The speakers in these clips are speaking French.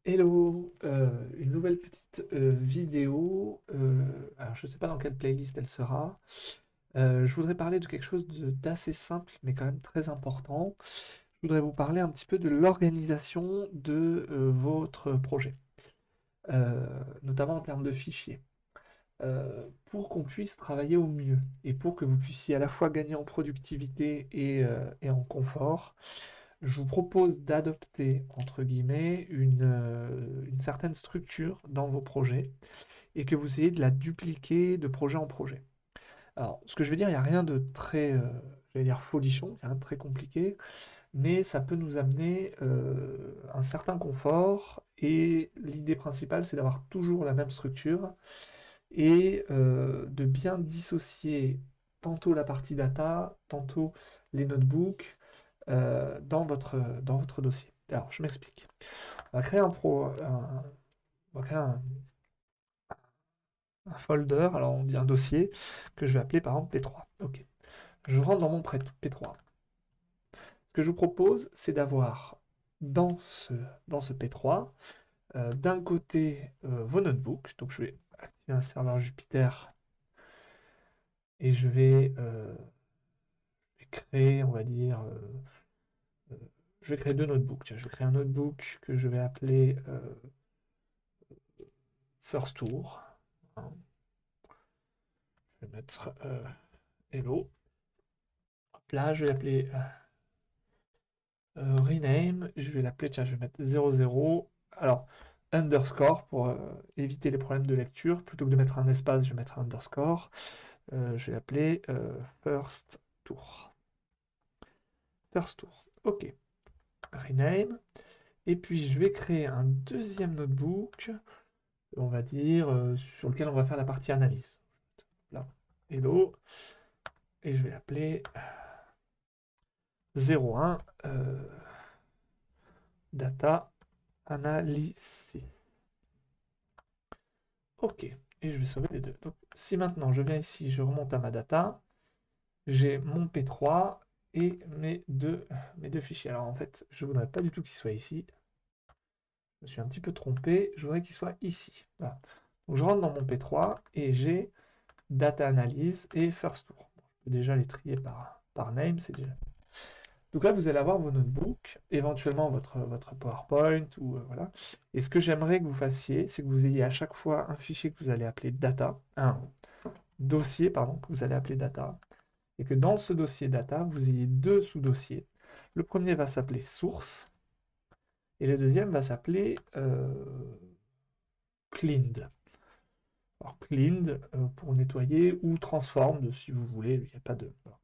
Hello, une nouvelle petite vidéo. Alors, je ne sais pas dans quelle playlist elle sera. Je voudrais parler de quelque chose d'assez simple, mais quand même très important. Je voudrais vous parler un petit peu de l'organisation de votre projet, notamment en termes de fichiers, pour qu'on puisse travailler au mieux et pour que vous puissiez à la fois gagner en productivité et en confort. Je vous propose d'adopter, entre guillemets, une certaine structure dans vos projets et que vous essayez de la dupliquer de projet en projet. Alors, ce que je veux dire, il n'y a rien de très, j'allais dire folichon, il n'y a rien de très compliqué, mais ça peut nous amener un certain confort et l'idée principale, c'est d'avoir toujours la même structure et de bien dissocier tantôt la partie data, tantôt les notebooks, dans votre dossier. Alors, je m'explique. On va créer on va créer un folder, alors on dit un dossier, que je vais appeler par exemple P3. Ok. Je rentre dans mon P3. Ce que je vous propose, c'est d'avoir dans ce, dans ce P3, d'un côté vos notebooks, donc je vais activer un serveur Jupyter et je vais créer, on va dire, euh, je vais créer deux notebooks. Tiens, je vais créer un notebook que je vais appeler First Tour. Hein. Je vais mettre Hello. Hop là, je vais l'appeler rename. Je vais l'appeler, tiens, je vais mettre 00. Alors, underscore pour éviter les problèmes de lecture. Plutôt que de mettre un espace, je vais mettre un underscore. Je vais l'appeler first tour. First tour. OK. Rename. Et puis, je vais créer un deuxième notebook, on va dire, sur lequel on va faire la partie analyse. Là, hello. Et je vais l'appeler 01 data analysis. OK. Et je vais sauver les deux. Donc, si maintenant je viens ici, je remonte à ma data, j'ai mon P3 et mes deux fichiers. Alors en fait, je ne voudrais pas du tout qu'il soit ici. Je me suis un petit peu trompé. Je voudrais qu'il soit ici. Voilà. Donc je rentre dans mon P3 et j'ai data analyse et first tour. Bon, je peux déjà les trier par name, c'est déjà. Donc là, vous allez avoir vos notebooks, éventuellement votre PowerPoint, ou voilà. Et ce que j'aimerais que vous fassiez, c'est que vous ayez à chaque fois un fichier que vous allez appeler data, un dossier, pardon, que vous allez appeler data, et que dans ce dossier data, vous ayez deux sous-dossiers. Le premier va s'appeler source, et le deuxième va s'appeler cleaned. Alors cleaned pour nettoyer ou transformed si vous voulez, il n'y a pas de. Voilà.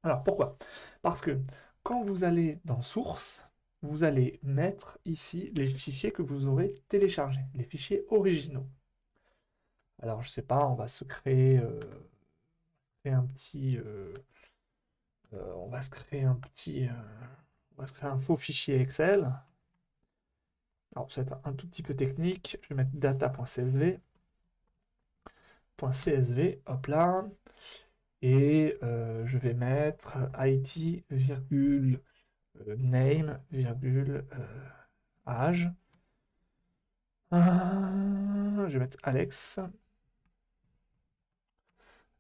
Alors pourquoi? Parce que quand vous allez dans source, vous allez mettre ici les fichiers que vous aurez téléchargés, les fichiers originaux. Alors je sais pas, on va se créer un petit, on va se créer un petit, on va se créer un faux fichier Excel. Alors ça va être un tout petit peu technique. Je vais mettre data.csv, hop là, et je vais mettre IT, virgule, name, virgule, âge. Je vais mettre Alex.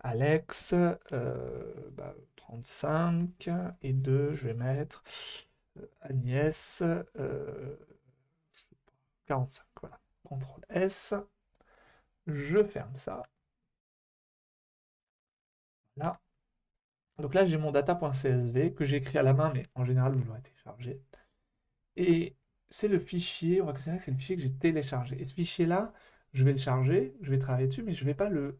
Alex, 35. Et 2, je vais mettre Agnès, 45. Voilà. CTRL S. Je ferme ça. Là. Donc là, j'ai mon data.csv que j'ai écrit à la main, mais en général, vous l'aurez téléchargé. Et c'est le fichier, on va considérer que c'est le fichier que j'ai téléchargé. Et ce fichier-là, je vais le charger, je vais travailler dessus, mais je vais pas le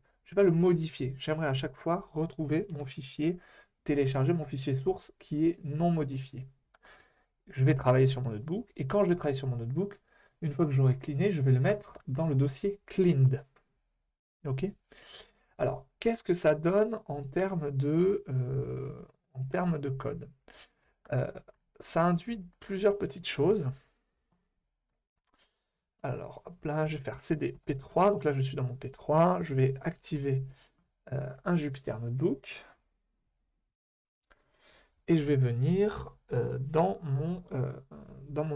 modifier. J'aimerais à chaque fois retrouver mon fichier téléchargé, mon fichier source qui est non modifié. Je vais travailler sur mon notebook, et quand je vais travailler sur mon notebook, une fois que j'aurai cleané, je vais le mettre dans le dossier cleaned. OK? Alors, qu'est-ce que ça donne en termes de code? Euh, Ça induit plusieurs petites choses. Alors, hop là, je vais faire CD P3. Donc là, je suis dans mon P3. Je vais activer un Jupyter Notebook. Et je vais venir dans mon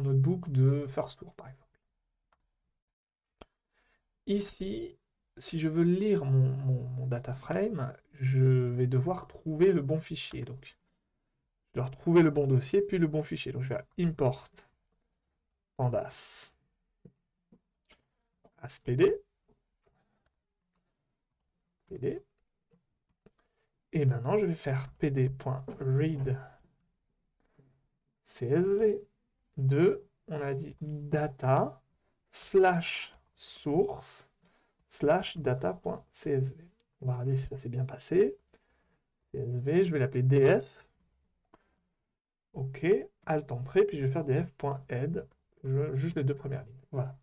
notebook de First Tour, par exemple. ici, si je veux lire mon data frame, je vais devoir trouver le bon fichier. Donc, je dois trouver le bon dossier, puis le bon fichier. Donc, je vais faire import pandas aspd, pd, et maintenant je vais faire pd.read csv de, on a dit data slash source slash data.csv. On va regarder si ça s'est bien passé. CSV, je vais l'appeler df. OK, alt entrée, puis je vais faire df.head, juste les deux premières lignes. Voilà.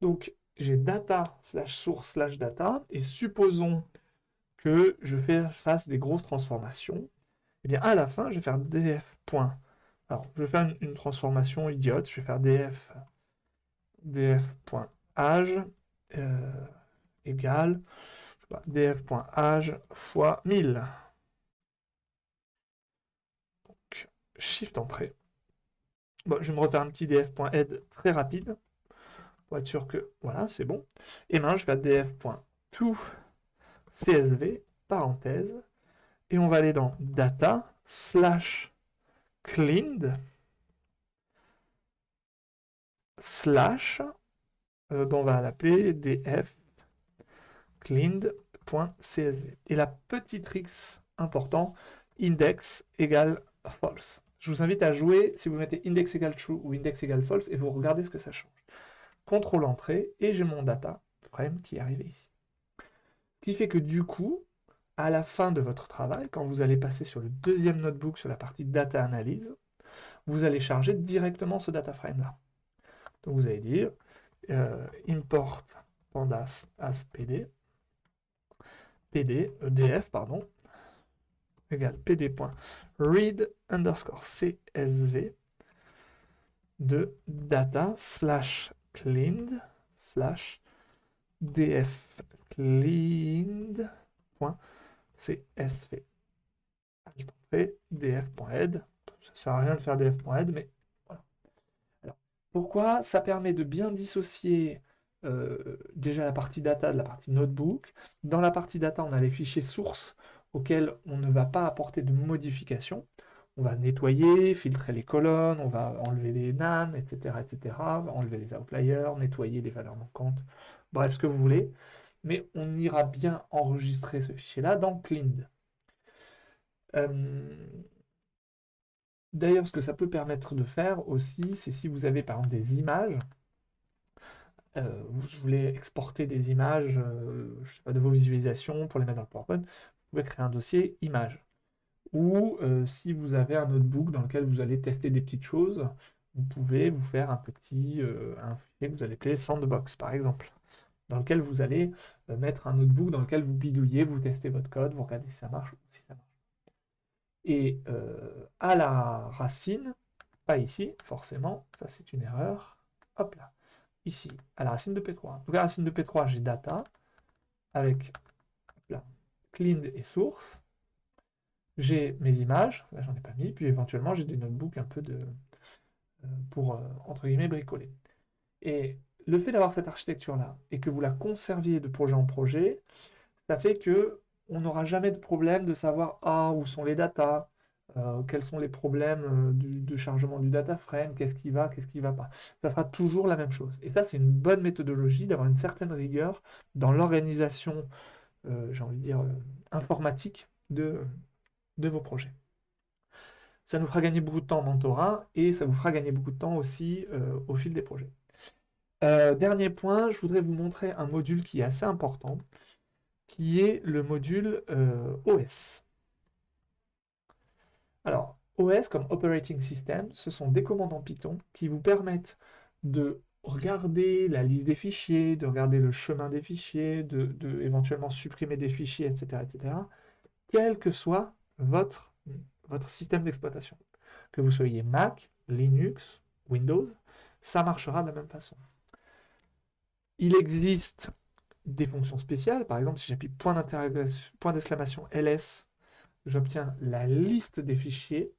Donc, j'ai data slash source slash data, et supposons que je fasse des grosses transformations. Et bien, à la fin, je vais faire df. Alors, je vais faire une transformation idiote. Je vais faire df.age égale df.age fois 1000. Donc, shift entrée. Bon, je vais me refaire un petit df.head très rapide pour être sûr que, voilà, c'est bon. Et maintenant, je vais faire df.toCSV, parenthèse, et on va aller dans data slash cleaned slash, on va l'appeler df cleaned.csv. Et la petite tricks important, index égale false. Je vous invite à jouer si vous mettez index égale true ou index égale false et vous regardez ce que ça change. Contrôle entrée et j'ai mon data frame qui est arrivé ici. Ce qui fait que du coup, à la fin de votre travail, quand vous allez passer sur le deuxième notebook sur la partie data analyse, vous allez charger directement ce data frame là. Donc vous allez dire import pandas as pd df égale pd.read underscore csv de data slash cleaned slash df cleaned.csv. df.head. Ça sert à rien de faire df.head, mais voilà. Alors, pourquoi? Ça permet de bien dissocier déjà la partie data de la partie notebook. Dans la partie data, on a les fichiers sources auxquels on ne va pas apporter de modifications. On va nettoyer, filtrer les colonnes, on va enlever les nan, etc., etc., enlever les outliers, nettoyer les valeurs manquantes, bref, ce que vous voulez. Mais on ira bien enregistrer ce fichier-là dans cleaned. D'ailleurs, ce que ça peut permettre de faire aussi, c'est si vous avez par exemple des images, vous voulez exporter des images je sais pas, de vos visualisations pour les mettre dans le PowerPoint, vous pouvez créer un dossier images. Ou si vous avez un notebook dans lequel vous allez tester des petites choses, vous pouvez vous faire un fichier que vous allez appeler sandbox par exemple, dans lequel vous allez mettre un notebook dans lequel vous bidouillez, vous testez votre code, vous regardez si ça marche ou si ça marche. Et à la racine, pas ici, forcément, ça c'est une erreur, hop là, ici, à la racine de P3. Donc à la racine de P3, j'ai data, avec là, cleaned et source, j'ai mes images, là j'en ai pas mis, puis éventuellement j'ai des notebooks un peu pour, entre guillemets, bricoler. Et le fait d'avoir cette architecture-là, et que vous la conserviez de projet en projet, ça fait que on n'aura jamais de problème de savoir où sont les datas, quels sont les problèmes de chargement du data frame, qu'est-ce qui va pas. Ça sera toujours la même chose. Et ça, c'est une bonne méthodologie d'avoir une certaine rigueur dans l'organisation, j'ai envie de dire, informatique de vos projets. Ça nous fera gagner beaucoup de temps en mentorat et ça vous fera gagner beaucoup de temps aussi au fil des projets. Dernier point, je voudrais vous montrer un module qui est assez important, qui est le module OS. Alors, OS comme Operating System, ce sont des commandes en Python qui vous permettent de regarder la liste des fichiers, de regarder le chemin des fichiers, de éventuellement supprimer des fichiers, etc., etc., quel que soit votre système d'exploitation. Que vous soyez Mac, Linux, Windows, ça marchera de la même façon. Il existe des fonctions spéciales, par exemple si j'appuie point d'exclamation ls, j'obtiens la liste des fichiers,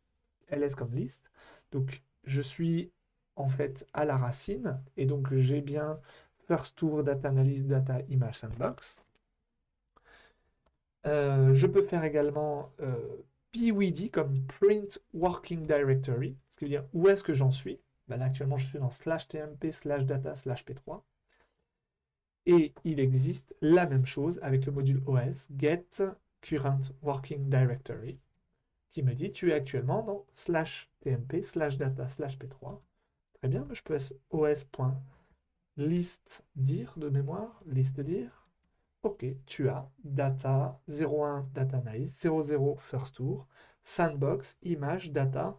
ls comme liste, donc je suis en fait à la racine, et donc j'ai bien First Tour, Data Analysis, Data Image Sandbox. Je peux faire également PWD comme Print Working Directory, ce qui veut dire où est-ce que j'en suis. Ben là, actuellement, je suis dans /tmp/data/p3. Et il existe la même chose avec le module OS, Get Current Working Directory, qui me dit tu es actuellement dans /tmp/data/p3. Très bien, je peux os.list dir de mémoire, list dir. Ok, tu as data 01 data analysis, 00 first tour, sandbox, image, data,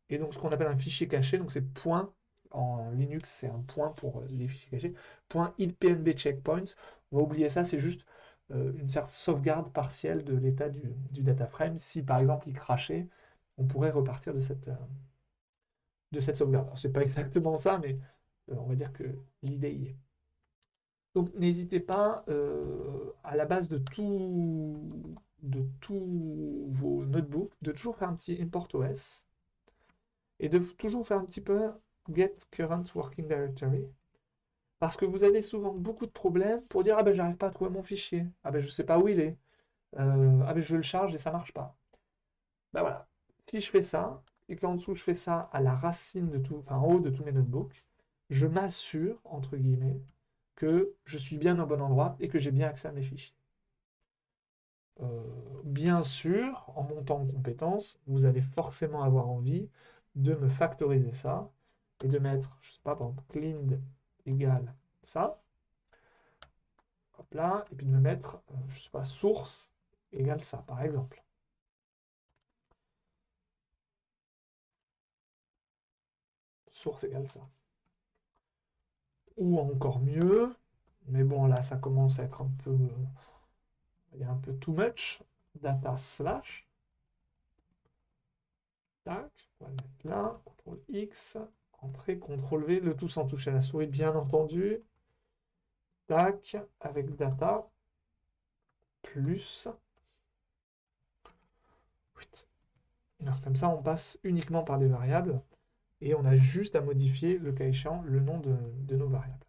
et donc ce qu'on appelle un fichier caché, donc c'est point, en Linux c'est un point pour les fichiers cachés, point .ipnb checkpoints, on va oublier ça, c'est juste une certaine sauvegarde partielle de l'état du data frame. Si par exemple il crachait, on pourrait repartir de cette sauvegarde. Alors c'est pas exactement ça, mais on va dire que l'idée y est. Donc n'hésitez pas à la base de tous vos notebooks de toujours faire un petit import OS et de toujours faire un petit peu get current working directory parce que vous avez souvent beaucoup de problèmes pour dire ah ben j'arrive pas à trouver mon fichier, ah ben je sais pas où il est, ah ben je le charge et ça marche pas. Ben voilà, si je fais ça et qu'en dessous je fais ça à la racine de tout, enfin en haut de tous mes notebooks, je m'assure entre guillemets que je suis bien au bon endroit et que j'ai bien accès à mes fichiers. Bien sûr, en montant en compétences, vous allez forcément avoir envie de me factoriser ça et de mettre, je sais pas, par exemple, cleaned égale ça, hop là, et puis de me mettre, je sais pas, source égale ça, par exemple. Source égale ça. Ou encore mieux, mais bon, là, ça commence à être un peu too much, data slash, tac, on va le mettre là, CTRL X, entrée, CTRL V, le tout sans toucher à la souris, bien entendu. Tac, avec data, plus. Alors, comme ça, on passe uniquement par des variables et on a juste à modifier, le cas échéant, le nom de nos variables.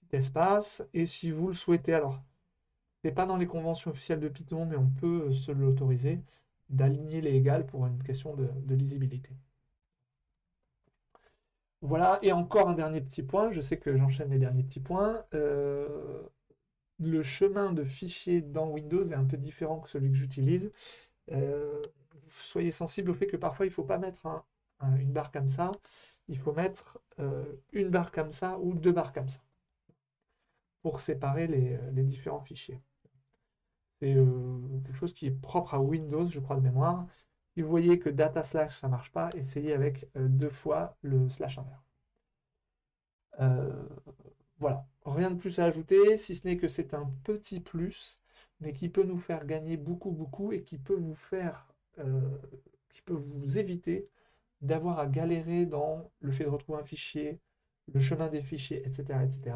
Petit espace, et si vous le souhaitez, alors, c'est pas dans les conventions officielles de Python, mais on peut se l'autoriser, d'aligner les égales pour une question de lisibilité. Voilà, et encore un dernier petit point, je sais que j'enchaîne les derniers petits points. Le chemin de fichier dans Windows est un peu différent que celui que j'utilise. Soyez sensible au fait que parfois il ne faut pas mettre une barre comme ça, il faut mettre une barre comme ça ou deux barres comme ça pour séparer les différents fichiers. C'est quelque chose qui est propre à Windows, je crois de mémoire. Si vous voyez que data slash ça ne marche pas, essayez avec deux fois le slash inverse. Voilà, rien de plus à ajouter, si ce n'est que c'est un petit plus, mais qui peut nous faire gagner beaucoup et qui peut qui peut vous éviter d'avoir à galérer dans le fait de retrouver un fichier, le chemin des fichiers, etc., etc.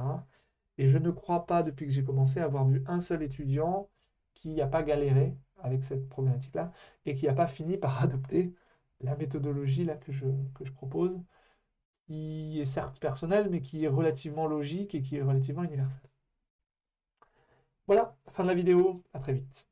Et je ne crois pas, depuis que j'ai commencé, avoir vu un seul étudiant qui n'a pas galéré avec cette problématique-là et qui n'a pas fini par adopter la méthodologie là, que je propose, qui est certes personnelle, mais qui est relativement logique et qui est relativement universelle. Voilà, fin de la vidéo, à très vite.